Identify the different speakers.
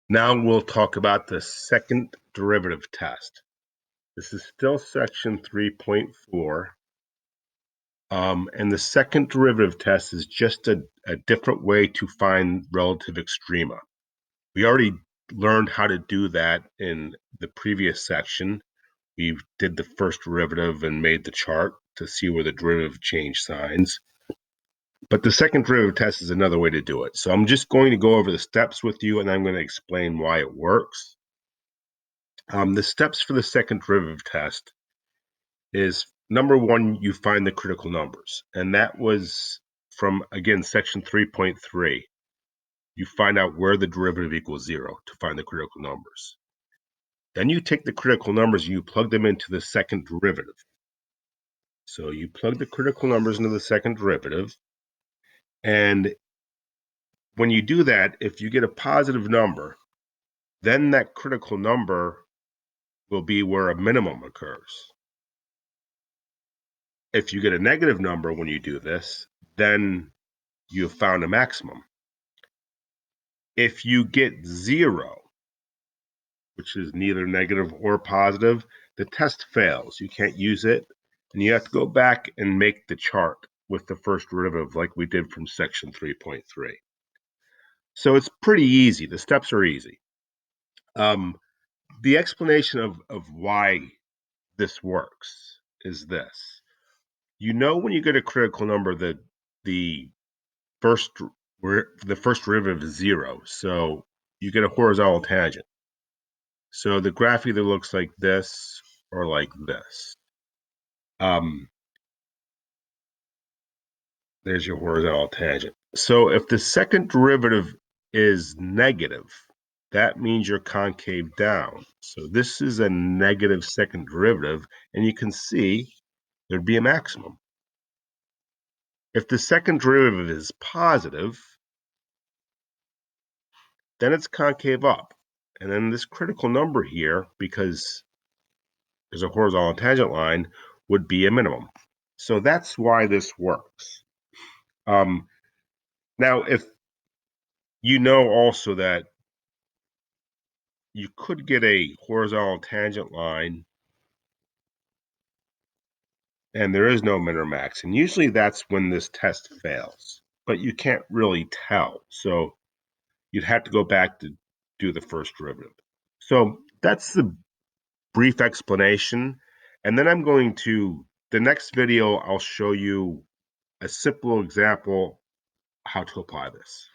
Speaker 1: Now we'll talk about the second derivative test. This is still section 3.4. And the second derivative test is just a different way to find relative extrema. We already learned how to do that in the previous section. We did the first derivative and made the chart to see where the derivative changed signs. But the second derivative test is another way to do it. So I'm just going to go over the steps with you, and I'm going to explain why it works. The steps for the second derivative test is, number one, you find the critical numbers. And that was from, again, section 3.3. You find out where the derivative equals 0 to find the critical numbers. Then you take the critical numbers and you plug them into the second derivative. So you plug the critical numbers into the second derivative. And when you do that, if you get a positive number, then that critical number will be where a minimum occurs. If you get a negative number when you do this, then you have found a maximum. If you get 0, which is neither negative or positive, the test fails. You can't use it, and you have to go back and make the chart with the first derivative like we did from section 3.3. So it's pretty easy. The steps are easy. The explanation of why this works is this. You know, when you get a critical number, that the first derivative is 0, so you get a horizontal tangent. So the graph either looks like this or like this. There's your horizontal tangent. So if the second derivative is negative, that means you're concave down. So this is a negative second derivative, and you can see there'd be a maximum. If the second derivative is positive, then it's concave up. And then this critical number here, because there's a horizontal tangent line, would be a minimum. So that's why this works. Now, if you know also that you could get a horizontal tangent line and there is no min or max, and usually that's when this test fails, but you can't really tell. So you'd have to go back to do the first derivative. So that's the brief explanation. And then the next video, I'll show you a simple example how to apply this.